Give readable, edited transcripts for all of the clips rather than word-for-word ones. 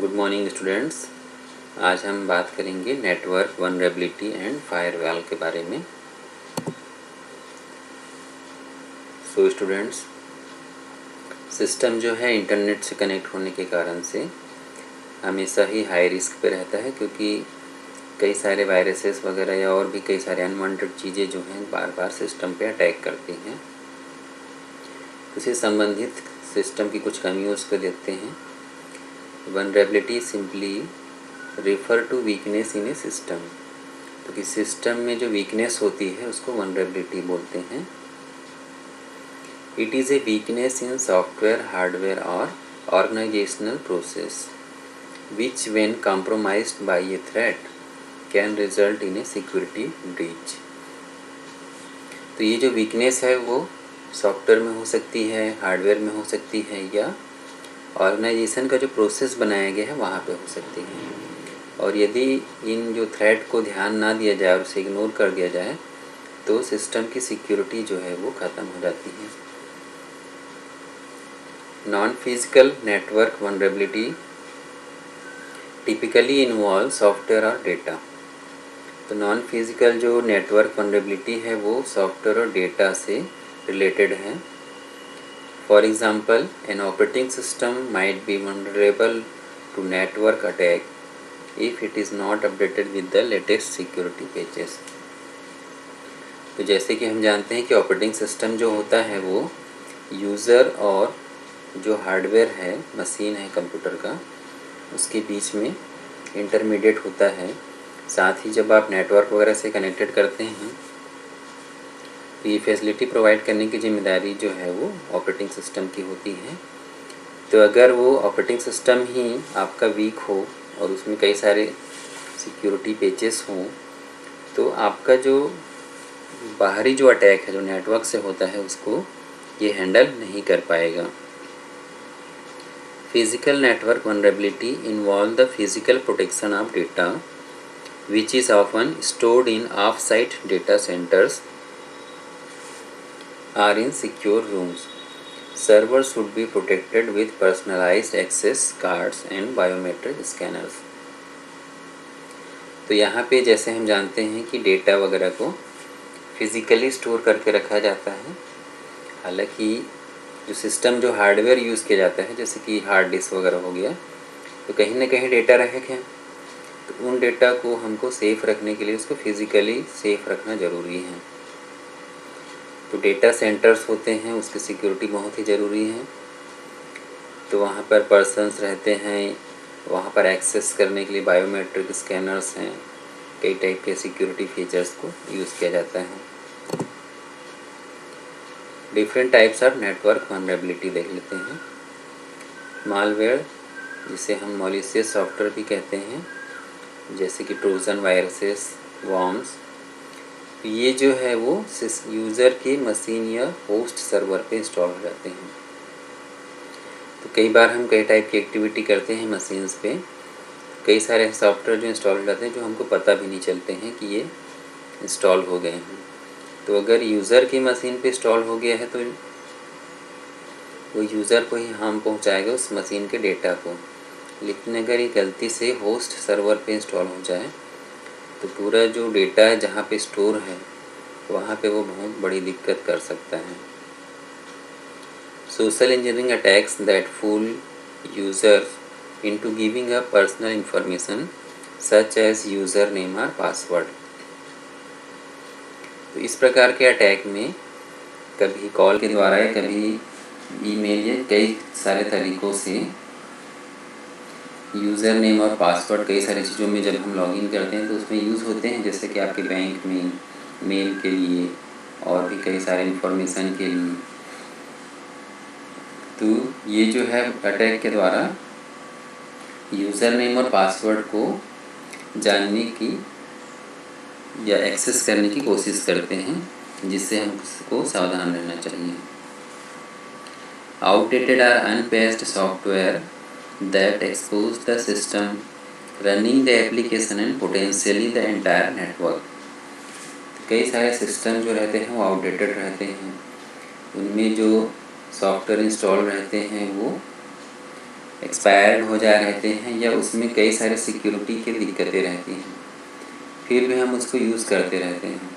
Good morning students. आज हम बात करेंगे नेटवर्क वल्नरेबिलिटी एंड फायरवॉल के बारे में। स्टूडेंट्स, सिस्टम जो है इंटरनेट से कनेक्ट होने के कारण से हमेशा ही हाई रिस्क पे रहता है, क्योंकि कई सारे वायरसेस वगैरह या और भी कई सारे अनवांटेड चीज़ें जो हैं बार बार सिस्टम पे अटैक करती हैं। उससे संबंधित सिस्टम की कुछ कमियों उस पर देखते हैं। Vulnerability simply refer to weakness in a system, तो कि सिस्टम में जो वीकनेस होती है उसको वल्नरेबिलिटी बोलते हैं। It is a weakness in software, hardware और organisational process which when compromised by a threat can result in a security breach. तो ये जो वीकनेस है वो सॉफ्टवेयर में हो सकती है, हार्डवेयर में हो सकती है, या ऑर्गेनाइजेशन का जो प्रोसेस बनाया गया है वहाँ पे हो सकती है। और यदि इन जो थ्रेट को ध्यान ना दिया जाए और उसे इग्नोर कर दिया जाए तो सिस्टम की सिक्योरिटी जो है वो ख़त्म हो जाती है। Non physical network vulnerability typically involve software और डेटा। तो नॉन फिजिकल जो नेटवर्क वल्नरेबिलिटी है वो सॉफ्टवेयर और डेटा से रिलेटेड है। For example, an operating system might be vulnerable to network attack if it is not updated with the latest security patches। तो जैसे कि हम जानते हैं कि ऑपरेटिंग सिस्टम जो होता है वो यूज़र और जो हार्डवेयर है, मशीन है कंप्यूटर का, उसके बीच में इंटरमीडिएट होता है। साथ ही जब आप नेटवर्क वगैरह से कनेक्टेड करते हैं तो ये फैसिलिटी प्रोवाइड करने की जिम्मेदारी जो है वो ऑपरेटिंग सिस्टम की होती है। तो अगर वो ऑपरेटिंग सिस्टम ही आपका वीक हो और उसमें कई सारे सिक्योरिटी पेचेस हों तो आपका जो बाहरी जो अटैक है जो नेटवर्क से होता है उसको ये हैंडल नहीं कर पाएगा। Physical network vulnerability involve the physical protection of data which is often stored in off site data centres or in secure rooms. Servers should be protected with personalized access cards and biometric scanners। तो यहाँ पे जैसे हम जानते हैं कि data वगैरह को फिज़िकली स्टोर करके रखा जाता है। हालांकि जो सिस्टम जो हार्डवेयर यूज़ किया जाता है, जैसे कि हार्ड डिस्क वगैरह हो गया, तो कहीं ना कहीं डेटा रहे हैं, तो उन डेटा को हमको सेफ़ रखने के लिए उसको फिज़िकली सेफ़ रखना ज़रूरी है। तो डेटा सेंटर्स होते हैं, उसकी सिक्योरिटी बहुत ही ज़रूरी है। तो वहाँ पर पर्सन्स रहते हैं, वहाँ पर एक्सेस करने के लिए बायोमेट्रिक स्कैनर्स हैं, कई टाइप के सिक्योरिटी फीचर्स को यूज़ किया जाता है। Different types of network vulnerability देख लेते हैं। मालवेयर, जिसे हम मॉलिशियस सॉफ्टवेयर भी कहते हैं, जैसे कि ट्रोजन, वायरसेस, वॉर्म्स, ये जो है वो यूज़र के मशीन या होस्ट सर्वर पे इंस्टॉल हो जाते हैं। तो कई बार हम कई टाइप की एक्टिविटी करते हैं मशीन्स पे, कई सारे सॉफ्टवेयर जो इंस्टॉल हो जाते हैं जो हमको पता भी नहीं चलते हैं कि ये इंस्टॉल हो गए हैं। तो अगर यूज़र की मशीन पे इंस्टॉल हो गया है तो वो यूज़र को ही हार्म पहुंचाएगा, उस मशीन के डेटा को। लेकिन अगर ये गलती से होस्ट सर्वर पे इंस्टॉल हो जाए तो पूरा जो डेटा है जहाँ पे स्टोर है वहाँ पे वो बहुत बड़ी दिक्कत कर सकता है। Social engineering attacks that fool users into giving a personal information such as user name और पासवर्ड। तो इस प्रकार के अटैक में कभी कॉल के द्वारा या कभी ईमेल या कई सारे तरीक़ों से यूज़र नेम और पासवर्ड कई सारी चीज़ों में जब हम लॉगिन करते हैं तो उसमें यूज़ होते हैं, जैसे कि आपके बैंक में मेल के लिए और भी कई सारे इन्फॉर्मेशन के लिए। तो ये जो है अटैक के द्वारा यूज़र नेम और पासवर्ड को जानने की या एक्सेस करने की कोशिश करते हैं, जिससे हमको सावधान रहना चाहिए। आउटडेटेड और अनपैच्ड software that expose the system running the application and potentially the entire network। कई सारे सिस्टम जो रहते हैं वो आउटडेटेड रहते हैं, उनमें जो सॉफ्टवेयर इंस्टॉल रहते हैं वो एक्सपायर्ड हो जा रहते हैं या उसमें कई सारे सिक्योरिटी की दिक्कतें रहती हैं, फिर भी हम उसको यूज़ करते रहते हैं।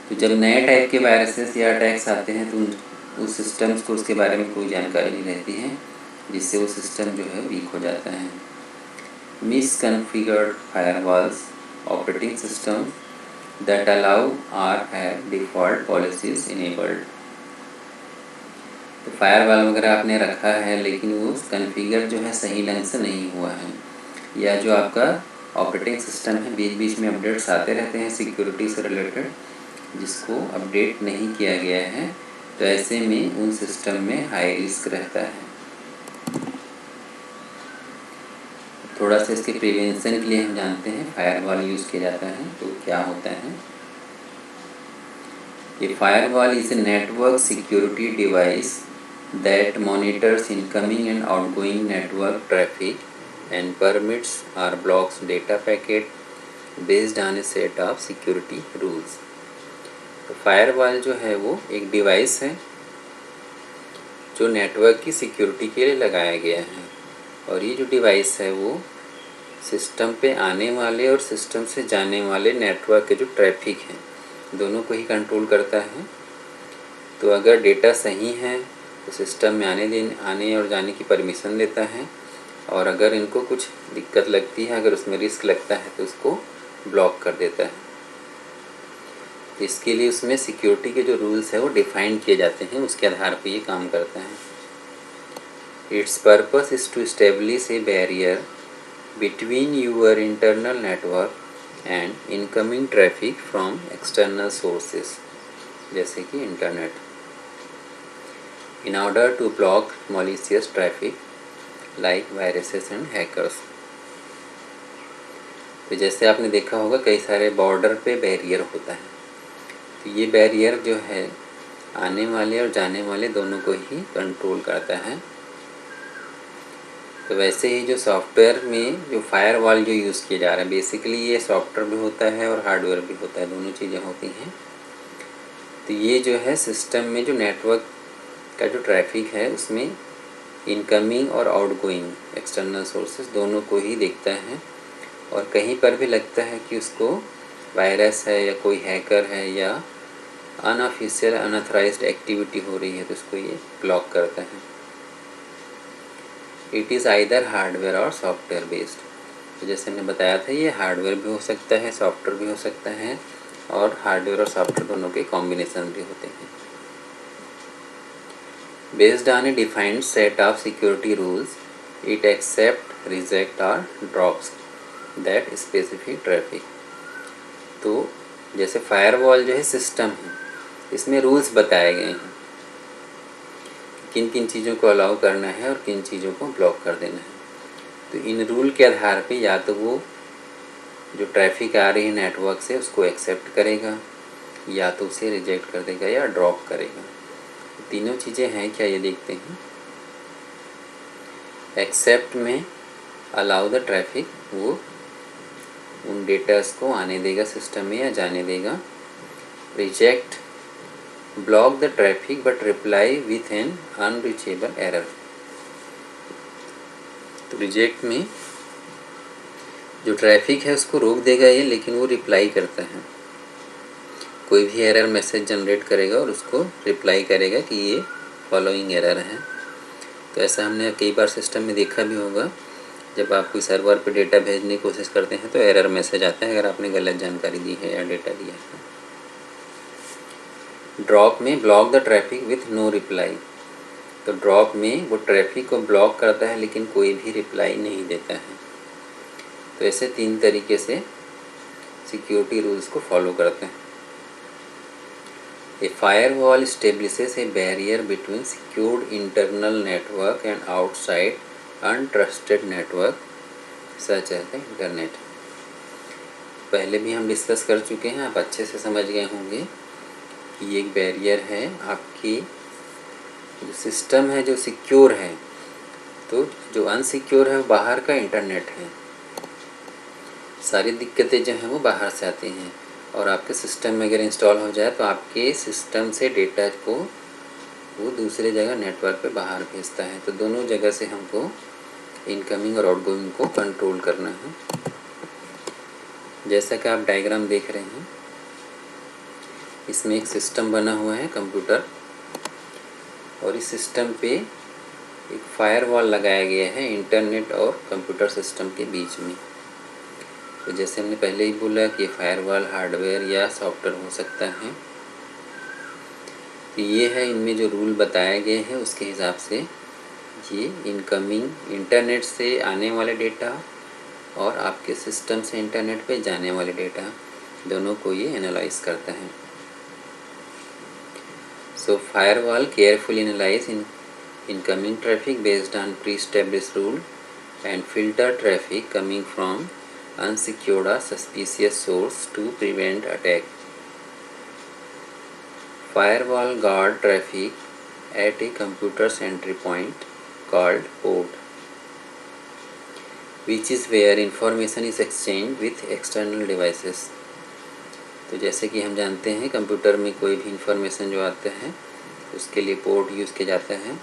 तो जब नए टाइप के वायरसेस या अटैक्स आते हैं तो उस सिस्टम्स को उसके बारे में कोई जानकारी नहीं रहती है, जिससे वो सिस्टम जो है वीक हो जाता है। Misconfigured firewalls operating system that allow or have default policies enabled. तो फायरवॉल वगैरह आपने रखा है लेकिन वो कॉन्फ़िगर जो है सही ढंग से नहीं हुआ है, या जो आपका ऑपरेटिंग सिस्टम है बीच बीच में अपडेट्स आते रहते हैं सिक्योरिटी से रिलेटेड, जिसको अपडेट नहीं किया गया है, तो ऐसे में उन सिस्टम में हाई रिस्क रहता है। थोड़ा सा इसके प्रिवेंशन के लिए हम जानते हैं फायरवॉल यूज़ किया जाता है तो क्या होता है। ये firewall is a network security device that monitors incoming and outgoing network traffic and permits or blocks data packet based on a set of security rules। तो फायरवॉल जो है वो एक डिवाइस है जो नेटवर्क की सिक्योरिटी के लिए लगाया गया है, और ये जो डिवाइस है वो सिस्टम पे आने वाले और सिस्टम से जाने वाले नेटवर्क के जो ट्रैफिक हैं दोनों को ही कंट्रोल करता है। तो अगर डेटा सही है तो सिस्टम में आने और जाने की परमिशन देता है, और अगर इनको कुछ दिक्कत लगती है, अगर उसमें रिस्क लगता है तो उसको ब्लॉक कर देता है। इसके लिए उसमें सिक्योरिटी के जो रूल्स है वो डिफाइन किए जाते हैं, उसके आधार पर ये काम करता है। Its purpose is to establish a barrier between your internal network and incoming traffic from external sources जैसे कि internet, in order to block malicious traffic like viruses and hackers। तो जैसे आपने देखा होगा कई सारे बॉर्डर पे बैरियर होता है, तो ये बैरियर जो है आने वाले और जाने वाले दोनों को ही कंट्रोल करता है। तो वैसे ही जो सॉफ्टवेयर में जो फायरवॉल जो यूज़ किया जा रहा है, बेसिकली ये सॉफ्टवेयर भी होता है और हार्डवेयर भी होता है, दोनों चीज़ें होती हैं। तो ये जो है सिस्टम में जो नेटवर्क का जो ट्रैफिक है उसमें इनकमिंग और आउटगोइंग एक्सटर्नल सोर्सेज दोनों को ही देखता है, और कहीं पर भी लगता है कि उसको वायरस है या कोई हैकर है या अनऑफिशियल अनऑथराइज्ड एक्टिविटी हो रही है तो उसको ये ब्लॉक करता है। इट इज़ आइदर हार्डवेयर और सॉफ्टवेयर बेस्ड। तो जैसे मैंने बताया था ये हार्डवेयर भी हो सकता है, सॉफ्टवेयर भी हो सकता है, और हार्डवेयर और सॉफ्टवेयर दोनों के कॉम्बिनेशन भी होते हैं। Based on a defined set of security rules, it accepts, rejects or drops that specific traffic। तो जैसे फायरवॉल जो है सिस्टम है, इसमें रूल्स बताए गए हैं किन किन चीज़ों को अलाउ करना है और किन चीज़ों को ब्लॉक कर देना है। तो इन रूल के आधार पे या तो वो जो ट्रैफिक आ रही है नेटवर्क से उसको एक्सेप्ट करेगा, या तो उसे रिजेक्ट कर देगा या ड्रॉप करेगा। तीनों चीज़ें हैं क्या ये देखते हैं। एक्सेप्ट में अलाउ द ट्रैफिक, वो उन डेटास को आने देगा सिस्टम में या जाने देगा। Reject, block the traffic but reply with an unreachable error. तो रिजेक्ट में जो ट्रैफिक है उसको रोक देगा ये, लेकिन वो रिप्लाई करता है, कोई भी एरर मैसेज जनरेट करेगा और उसको रिप्लाई करेगा कि ये फॉलोइंग एरर है। तो ऐसा हमने कई बार सिस्टम में देखा भी होगा, जब आप कोई सर्वर पे डेटा भेजने की कोशिश करते हैं तो एरर मैसेज आता है अगर आपने गलत जानकारी दी है या डेटा दिया है। ड्रॉप में block the traffic with no reply. तो ड्रॉप में वो ट्रैफिक को ब्लॉक करता है लेकिन कोई भी रिप्लाई नहीं देता है। तो ऐसे तीन तरीके से सिक्योरिटी रूल्स को फॉलो करते हैं। A firewall establishes a barrier between secured internal network and outside untrusted network such as the internet। पहले भी हम डिस्कस कर चुके हैं, आप अच्छे से समझ गए होंगे कि एक बैरियर है आपकी जो सिस्टम है जो सिक्योर है, तो जो अनसिक्योर है वो बाहर का इंटरनेट है। सारी दिक्कतें जो हैं वो बाहर से आती हैं, और आपके सिस्टम में अगर इंस्टॉल हो जाए तो आपके सिस्टम से डेटा को वो दूसरे जगह नेटवर्क पे बाहर भेजता है। तो दोनों जगह से हमको इनकमिंग और आउटगोइंग को कंट्रोल करना है। जैसा कि आप डायग्राम देख रहे हैं, इसमें एक सिस्टम बना हुआ है कंप्यूटर, और इस सिस्टम पे एक फायरवॉल लगाया गया है इंटरनेट और कंप्यूटर सिस्टम के बीच में। तो जैसे हमने पहले ही बोला कि फायरवॉल हार्डवेयर या सॉफ्टवेयर हो सकता है। तो ये है, इनमें जो रूल बताए गए हैं उसके हिसाब से ये इनकमिंग इंटरनेट से आने वाले डेटा और आपके सिस्टम से इंटरनेट पे जाने वाले डेटा दोनों को ये एनालाइज करता है। So firewall carefully analyse incoming traffic based on pre-established rule and filter traffic coming from unsecured or suspicious source to prevent attack. Firewall guard traffic at a computer's entry point called port, which is where information is exchanged with external devices. तो जैसे कि हम जानते हैं computer में कोई भी information जो आता है उसके लिए पोर्ट यूज़ किया जाता है।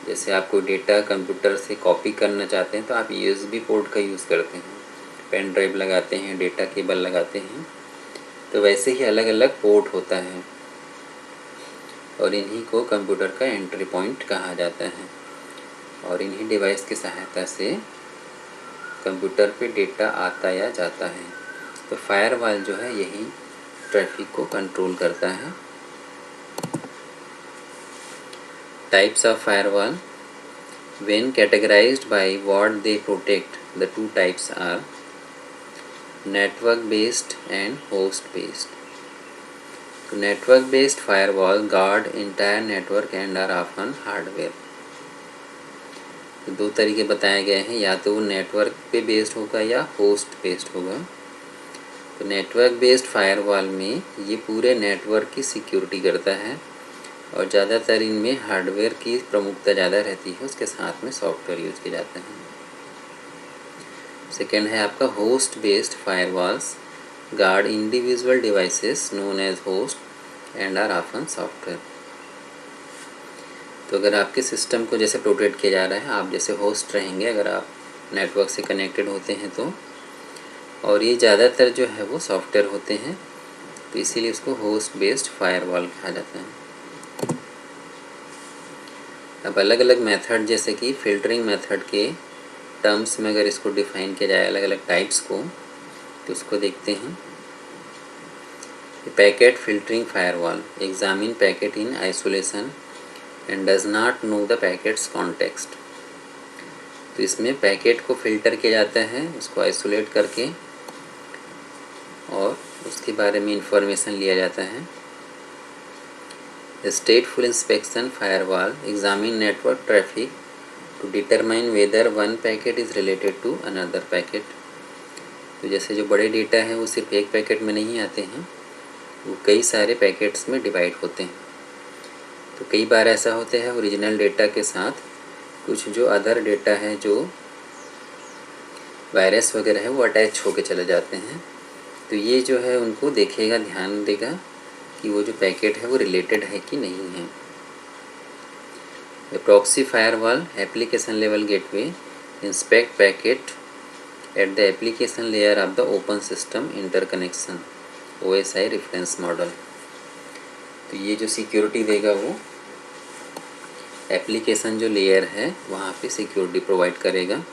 जैसे आप कोई डेटा कंप्यूटर से कॉपी करना चाहते हैं तो आप USB पोर्ट का यूज़ करते हैं, पेन ड्राइव लगाते हैं, डेटा केबल लगाते हैं। तो वैसे ही अलग अलग पोर्ट होता है और इन्हीं को कंप्यूटर का एंट्री पॉइंट कहा जाता है, और इन्हीं डिवाइस की सहायता से कंप्यूटर पे डेटा आता या जाता है। तो फायरवॉल जो है यही ट्रैफिक को कंट्रोल करता है। Types of firewall, when categorized by what they protect, the two types are network based and host based. So network based firewall guard entire network and are often hardware. तो दो तरीके बताए गए हैं, या तो वो नेटवर्क पे बेस्ड होगा या होस्ट बेस्ड होगा। तो नेटवर्क बेस्ड फायरवॉल में ये पूरे नेटवर्क की सिक्योरिटी करता है और ज़्यादातर इनमें हार्डवेयर की प्रमुखता ज़्यादा रहती है, उसके साथ में सॉफ्टवेयर यूज किया जाता है। सेकेंड है आपका host based firewalls guard individual devices known as host and are often software. तो अगर आपके सिस्टम को जैसे प्रोटेक्ट किया जा रहा है, आप जैसे होस्ट रहेंगे अगर आप नेटवर्क से कनेक्टेड होते हैं तो, और ये ज़्यादातर जो है वो सॉफ्टवेयर होते हैं, तो इसीलिए उसको होस्ट बेस्ड फायरवॉल कहा जाता है। अब अलग अलग मेथड, जैसे कि फ़िल्टरिंग मेथड के टर्म्स में अगर इसको डिफ़ाइन किया जाए अलग अलग टाइप्स को, तो उसको देखते हैं। Packet filtering firewall examine packet in isolation and does not know the packets context. तो इसमें पैकेट को फ़िल्टर किया जाता है, उसको आइसोलेट करके, और उसके बारे में इंफॉर्मेशन लिया जाता है। stateful inspection firewall examine network traffic to determine whether one packet is related to another packet। तो जैसे जो बड़े डेटा हैं वो सिर्फ एक पैकेट में नहीं आते हैं, वो कई सारे पैकेट्स में डिवाइड होते हैं। तो कई बार ऐसा होता है ओरिजिनल डेटा के साथ कुछ जो अदर डेटा है, जो वायरस वगैरह है, वो अटैच होके चले जाते हैं। तो ये जो है उनको देखेगा, ध्यान देगा कि वो जो पैकेट है वो रिलेटेड है कि नहीं है। Proxy firewall application level gateway inspect packet at the application layer of the open system interconnection OSI reference model. तो ये जो सिक्योरिटी देगा वो एप्लीकेशन जो लेयर है वहाँ पे सिक्योरिटी प्रोवाइड करेगा।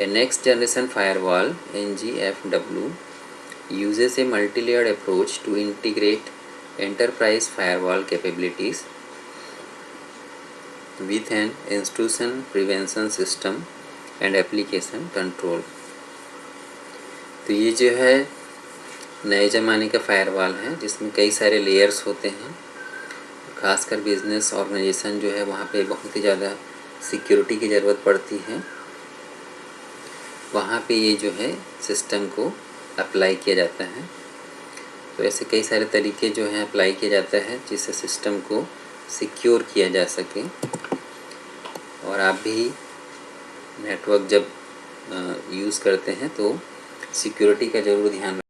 A next generation firewall NGFW uses a multi-layered approach to integrate enterprise firewall capabilities with an intrusion prevention system and application control। तो ये जो है नए ज़माने का फायरवॉल है जिसमें कई सारे लेयर्स होते हैं। खासकर बिजनेस ऑर्गेनाइजेशन जो है वहाँ पे बहुत ही ज़्यादा सिक्योरिटी की ज़रूरत पड़ती है, वहाँ पे ये जो है सिस्टम को अप्लाई किया जाता है। तो ऐसे कई सारे तरीके जो हैं अप्लाई किया जाता है जिससे सिस्टम को सिक्योर किया जा सके। और आप भी नेटवर्क जब यूज़ करते हैं तो सिक्योरिटी का ज़रूर ध्यान